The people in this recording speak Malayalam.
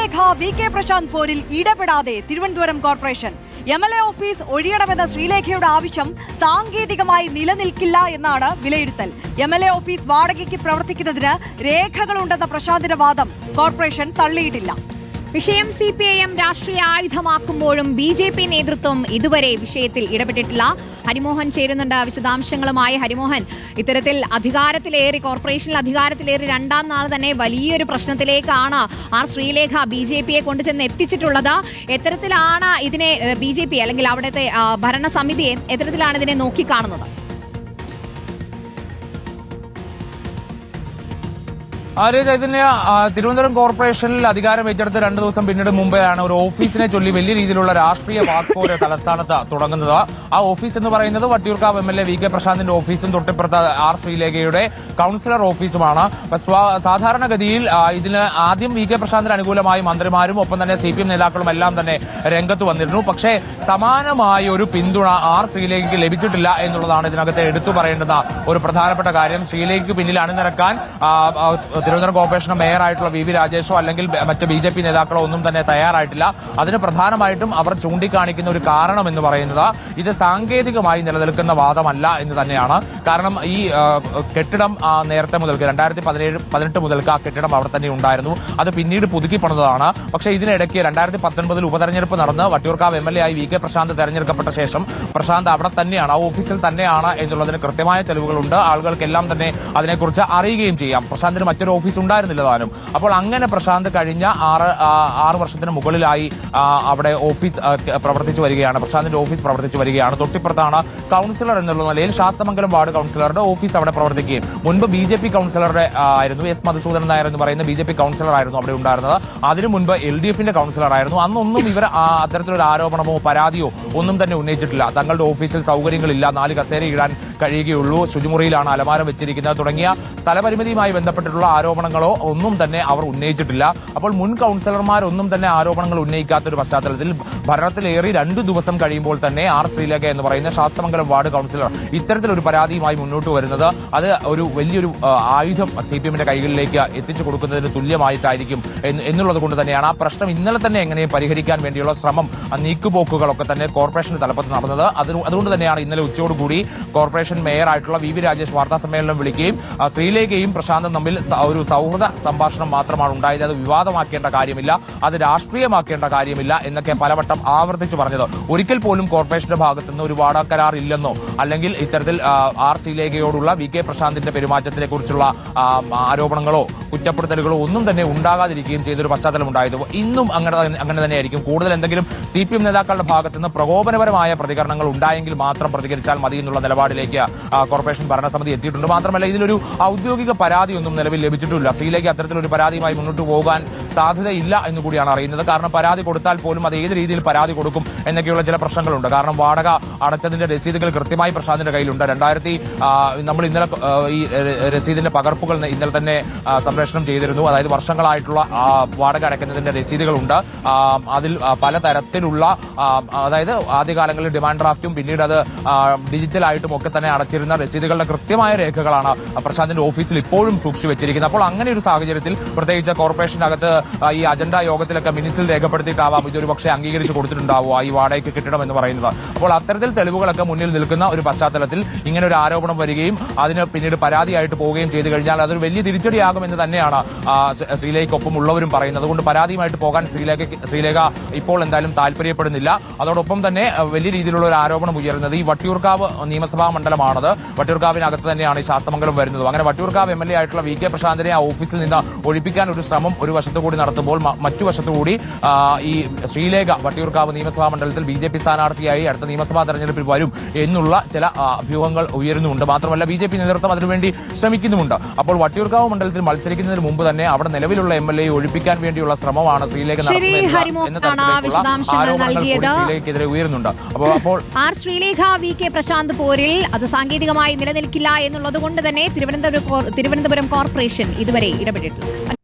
ശ്രീലേഖ വി കെ പ്രശാന്ത് പോരിൽ ഇടപെടാതെ തിരുവനന്തപുരം കോർപ്പറേഷൻ. MLA ഓഫീസ് ഒഴിയണമെന്ന ശ്രീലേഖയുടെ ആവശ്യം സാങ്കേതികമായി നിലനിൽക്കില്ല എന്നാണ് വിലയിരുത്തൽ. MLA ഓഫീസ് വാടകയ്ക്ക് പ്രവർത്തിക്കുന്നതിന് രേഖകളുണ്ടെന്ന പ്രശാന്തിന്റെ വാദം കോർപ്പറേഷൻ തള്ളിയിട്ടില്ല. വിഷയം CPIM രാഷ്ട്രീയ ആയുധമാക്കുമ്പോഴും BJP നേതൃത്വം ഇതുവരെ വിഷയത്തിൽ ഇടപെട്ടിട്ടില്ല. ഹരിമോഹൻ ചേരുന്നുണ്ട് വിശദാംശങ്ങളുമായി. ഹരിമോഹൻ, ഇത്തരത്തിൽ കോർപ്പറേഷനിൽ അധികാരത്തിലേറി രണ്ടാം നാൾ തന്നെ വലിയൊരു പ്രശ്നത്തിലേക്കാണ് ശ്രീലേഖ BJPയെ കൊണ്ടുചെന്ന് എത്തിച്ചിട്ടുള്ളത്. എത്തരത്തിലാണ് ഇതിനെ BJP അല്ലെങ്കിൽ അവിടുത്തെ ഭരണസമിതി എത്തരത്തിലാണ് ഇതിനെ നോക്കിക്കാണുന്നത്? ചൈതന്യ, തിരുവനന്തപുരം കോർപ്പറേഷനിൽ അധികാരം ഏറ്റെടുത്ത് 2 ദിവസം പിന്നീട് മുമ്പെയാണ് ഒരു ഓഫീസിനെ ചൊല്ലി വലിയ രീതിയിലുള്ള രാഷ്ട്രീയ വാക്പോര് തലസ്ഥാനത്ത് തുടങ്ങുന്നത്. ആ ഓഫീസ് എന്ന് പറയുന്നത് വട്ടിയൂർക്കാവ് MLA വി കെ പ്രശാന്തിന്റെ ഓഫീസും തൊട്ടിപ്പുറത്ത് ശ്രീലേഖയുടെ കൌൺസിലർ ഓഫീസുമാണ്. സാധാരണഗതിയിൽ ഇതിന് ആദ്യം വി കെ പ്രശാന്തിന് അനുകൂലമായി മന്ത്രിമാരും ഒപ്പം തന്നെ CPM നേതാക്കളും എല്ലാം തന്നെ രംഗത്ത് വന്നിരുന്നു. പക്ഷേ സമാനമായ ഒരു പിന്തുണ ശ്രീലേഖയ്ക്ക് ലഭിച്ചിട്ടില്ല എന്നുള്ളതാണ് ഇതിനകത്ത് എടുത്തു പറയേണ്ടുന്ന ഒരു പ്രധാനപ്പെട്ട കാര്യം. ശ്രീലേഖയ്ക്ക് പിന്നിൽ അണിനിരക്കാൻ തിരുവനന്തപുരം കോർപ്പറേഷൻ മേയറായിട്ടുള്ള VV രാജേഷോ അല്ലെങ്കിൽ മറ്റ് BJP നേതാക്കളോ ഒന്നും തന്നെ തയ്യാറായിട്ടില്ല. അതിന് പ്രധാനമായിട്ടും അവർ ചൂണ്ടിക്കാണിക്കുന്ന ഒരു കാരണം എന്ന് പറയുന്നത് ഇത് സാങ്കേതികമായി നിലനിൽക്കുന്ന വാദമല്ല എന്ന് തന്നെയാണ്. കാരണം ഈ കെട്ടിടം നേരത്തെ മുതൽക്ക് 2017-18 മുതൽക്ക് ആ കെട്ടിടം അവിടെ തന്നെ ഉണ്ടായിരുന്നു. അത് പിന്നീട് പുതുക്കി പണിതാണ്. പക്ഷേ ഇതിനിടയ്ക്ക് 2019 ഉപതെരഞ്ഞെടുപ്പ് നടന്ന് വട്ടിയൂർക്കാവ് MLA ആയി വി കെ പ്രശാന്ത് തെരഞ്ഞെടുക്കപ്പെട്ട ശേഷം പ്രശാന്ത് അവിടെ തന്നെയാണ്, ആ ഓഫീസിൽ തന്നെയാണ് എന്നുള്ളതിന് കൃത്യമായ തെളിവുകളുണ്ട്. ആളുകൾക്കെല്ലാം തന്നെ അതിനെക്കുറിച്ച് അറിയുകയും ചെയ്യാം. പ്രശാന്തിന് മറ്റൊരു ഓഫീസ് ഉണ്ടായിരുന്നില്ല താനും. അപ്പോൾ അങ്ങനെ പ്രശാന്ത് കഴിഞ്ഞ 6 വർഷത്തിന് മുകളിലായി അവിടെ ഓഫീസ് പ്രവർത്തിച്ചു വരികയാണ്. പ്രശാന്തിന്റെ ഓഫീസ് പ്രവർത്തിച്ചു വരികയാണ്. തൊട്ടിപ്പുറത്താണ് കൌൺസിലർ എന്നുള്ള നിലയിൽ ശാസ്തമംഗലം വാർഡ് കൌൺസിലറുടെ ഓഫീസ് അവിടെ പ്രവർത്തിക്കുകയും മുൻപ് BJP കൌൺസിലറുടെ ആയിരുന്നു S മധുസൂദനൻ നായർ എന്ന് പറയുന്ന BJP കൌൺസിലർ ആയിരുന്നു അവിടെ ഉണ്ടായിരുന്നത്. അതിനു മുൻപ് LDFന്റെ കൌൺസിലർ ആയിരുന്നു. അന്നൊന്നും ഇവർ അത്തരത്തിലൊരു ആരോപണമോ പരാതിയോ ഒന്നും തന്നെ ഉന്നയിച്ചിട്ടില്ല. തങ്ങളുടെ ഓഫീസിൽ സൗകര്യങ്ങളില്ല, 4 കസേര ഇടാൻ കഴിയുകയുള്ളൂ, ശുചിമുറിയിലാണ് അലമാരം വെച്ചിരിക്കുന്നത് തുടങ്ങിയ സ്ഥലപരിമിതിയുമായി ബന്ധപ്പെട്ടിട്ടുള്ള ആരോപണങ്ങളോ ഒന്നും തന്നെ അവർ ഉന്നയിച്ചിട്ടില്ല. അപ്പോൾ മുൻ കൌൺസിലർമാരൊന്നും തന്നെ ആരോപണങ്ങൾ ഉന്നയിക്കാത്തൊരു പശ്ചാത്തലത്തിൽ ഭരണത്തിലേറി 2 ദിവസം കഴിയുമ്പോൾ തന്നെ ശ്രീലേഖ എന്ന് പറയുന്ന ശാസ്തമംഗലം വാർഡ് കൌൺസിലർ ഇത്തരത്തിലൊരു പരാതിയുമായി മുന്നോട്ട് വരുന്നത് അത് ഒരു വലിയൊരു ആയുധം CPMന്റെ കൈകളിലേക്ക് എത്തിച്ചു കൊടുക്കുന്നതിന് തുല്യമായിട്ടായിരിക്കും എന്നുള്ളത് കൊണ്ട് തന്നെയാണ് ആ പ്രശ്നം ഇന്നലെ തന്നെ എങ്ങനെയും പരിഹരിക്കാൻ വേണ്ടിയുള്ള ശ്രമം, നീക്കുപോക്കുകളൊക്കെ തന്നെ കോർപ്പറേഷന്റെ തലപ്പത്ത് നടന്നത്. അതുകൊണ്ട് തന്നെയാണ് ഇന്നലെ ഉച്ചയോടുകൂടി കോർപ്പറേഷൻ മേയറായിട്ടുള്ള VV രാജേഷ് വാർത്താ സമ്മേളനം വിളിക്കുകയും ശ്രീലേഖയും പ്രശാന്തും തമ്മിൽ ഒരു സൗഹൃദ സംഭാഷണം മാത്രമാണ് ഉണ്ടായത്, അത് വിവാദമാക്കേണ്ട കാര്യമില്ല, അത് രാഷ്ട്രീയമാക്കേണ്ട കാര്യമില്ല എന്നൊക്കെ പലവട്ടം ആവർത്തിച്ചു പറഞ്ഞത്. ഒരിക്കൽ പോലും കോർപ്പറേഷന്റെ ഭാഗത്തുനിന്ന് ഒരു വാടക കരാർ ഇല്ലെന്നോ അല്ലെങ്കിൽ ഇത്തരത്തിൽ ശ്രീലേഖയോടുള്ള വി കെ പ്രശാന്തിന്റെ പെരുമാറ്റത്തിനെ കുറിച്ചുള്ള ആരോപണങ്ങളോ കുറ്റപ്പെടുത്തലുകളോ ഒന്നും തന്നെ ഉണ്ടാകാതിരിക്കുകയും ചെയ്തൊരു പശ്ചാത്തലം ഉണ്ടായത്. ഇന്നും അങ്ങനെ തന്നെയായിരിക്കും. കൂടുതൽ എന്തെങ്കിലും CPM നേതാക്കളുടെ ഭാഗത്തുനിന്ന് പ്രകോപനപരമായ പ്രതികരണങ്ങൾ ഉണ്ടായെങ്കിൽ മാത്രം പ്രതികരിച്ചാൽ മതി എന്നുള്ള നിലപാടിലേക്ക് കോർപ്പറേഷൻ ഭരണസമിതി എത്തിയിട്ടുണ്ട്. മാത്രമല്ല ഇതിലൊരു ഔദ്യോഗിക പരാതിയൊന്നും നിലവിൽ ലഭിച്ചിട്ടില്ല. ശ്രീലേഖ അത്തരത്തിലൊരു പരാതിയുമായി മുന്നോട്ട് പോകാൻ സാധ്യതയില്ല എന്നുകൂടിയാണ് അറിയുന്നത്. കാരണം പരാതി കൊടുത്താൽ പോലും അത് ഏത് രീതിയിൽ പരാതി കൊടുക്കും എന്നൊക്കെയുള്ള ചില പ്രശ്നങ്ങളുണ്ട്. കാരണം വാടക അടച്ചതിന്റെ രസീതുകൾ കൃത്യമായി പ്രശാന്തിന്റെ കയ്യിലുണ്ട്. നമ്മൾ ഇന്നലെ ഈ രസീതിന്റെ പകർപ്പുകൾ ഇന്നലെ തന്നെ സംപ്രേഷണം ചെയ്തിരുന്നു. അതായത് വർഷങ്ങളായിട്ടുള്ള വാടക അടയ്ക്കുന്നതിന്റെ രസീതുകളുണ്ട്. അതിൽ പലതരത്തിലുള്ള അതായത് ആദ്യകാലങ്ങളിൽ ഡിമാൻഡ് ഡ്രാഫ്റ്റും പിന്നീട് അത് ഡിജിറ്റലായിട്ടും ഒക്കെ തന്നെ അടച്ചിരുന്ന രസീതുകളുടെ കൃത്യമായ രേഖകളാണ് പ്രശാന്തിന്റെ ഓഫീസിൽ ഇപ്പോഴും സൂക്ഷിച്ചു വെച്ചിരിക്കുന്നത്. അപ്പോൾ അങ്ങനെ ഒരു സാഹചര്യത്തിൽ പ്രത്യേകിച്ച് കോർപ്പറേഷനകത്ത് ഈ അജണ്ട യോഗത്തിലൊക്കെ മിനിറ്റ്സിൽ രേഖപ്പെടുത്തിയിട്ടാവാം ഇതൊരു പക്ഷേ അംഗീകരിച്ച് കൊടുത്തിട്ടുണ്ടാവുക ഈ വാടകയ്ക്ക് കിട്ടണം എന്ന് പറയുന്നത്. അപ്പോൾ അത്തരത്തിൽ തെളിവുകളൊക്കെ മുന്നിൽ നിൽക്കുന്ന ഒരു പശ്ചാത്തലത്തിൽ ഇങ്ങനെ ഒരു ആരോപണം വരികയും അതിന് പിന്നീട് പരാതിയായിട്ട് പോവുകയും ചെയ്തു കഴിഞ്ഞാൽ അതൊരു വലിയ തിരിച്ചടിയാകുമെന്ന് തന്നെയാണ് ശ്രീലേഖയ്ക്കൊപ്പം ഉള്ളവരും പറയുന്നത്. അതുകൊണ്ട് പരാതിയുമായിട്ട് പോകാൻ ശ്രീലേഖ ഇപ്പോൾ എന്തായാലും താല്പര്യപ്പെടുന്നില്ല. അതോടൊപ്പം തന്നെ വലിയ രീതിയിലുള്ള ഒരു ആരോപണം ഉയരുന്നത് ഈ വട്ടിയൂർക്കാവ് നിയമസഭാ മണ്ഡലമാണത്. വട്ടിയൂർക്കാവിനകത്ത് തന്നെയാണ് ഈ ശാസ്തമംഗലം വരുന്നത്. അങ്ങനെ വട്ടിയൂർക്കാവ് MLA ആയിട്ടുള്ള വി കെ പ്രശാന്തിനെ ആ ഓഫീസിൽ നിന്ന് ഒഴിപ്പിക്കാൻ ഒരു ശ്രമം ഒരു വശത്തുകൂടി നടത്തുമ്പോൾ മറ്റു വശത്തുകൂടി ഈ ശ്രീലേഖ വട്ടിയൂർക്കാവ് നിയമസഭാ മണ്ഡലത്തിൽ BJP സ്ഥാനാർത്ഥിയായി അടുത്ത നിയമസഭാ തെരഞ്ഞെടുപ്പിൽ വരും എന്നുള്ള ചില അഭ്യൂഹങ്ങൾ ഉയരുന്നുണ്ട്. മാത്രമല്ല BJP നേതൃത്വം അതിനുവേണ്ടി ശ്രമിക്കുന്നുമുണ്ട്. അപ്പോൾ വട്ടിയൂർക്കാവ് മണ്ഡലത്തിൽ മത്സരിക്കുന്നതിന് മുമ്പ് തന്നെ അവിടെ നിലവിലുള്ള MLA ഒഴിപ്പിക്കാൻ വേണ്ടിയുള്ള ശ്രമമാണ് ശ്രീലേഖ ശ്രീലേഖയ്ക്കെതിരെ ഉയരുന്നുണ്ട്. അപ്പോൾ ശ്രീലേഖ വി കെ പ്രശാന്ത് പോരിൽ അത് സാങ്കേതികമായി നിലനിൽക്കില്ല എന്നുള്ളത് കൊണ്ട് തന്നെ തിരുവനന്തപുരം കോർപ്പറേഷൻ ഇതുവരെ ഇടപെട്ടിട്ടില്ല.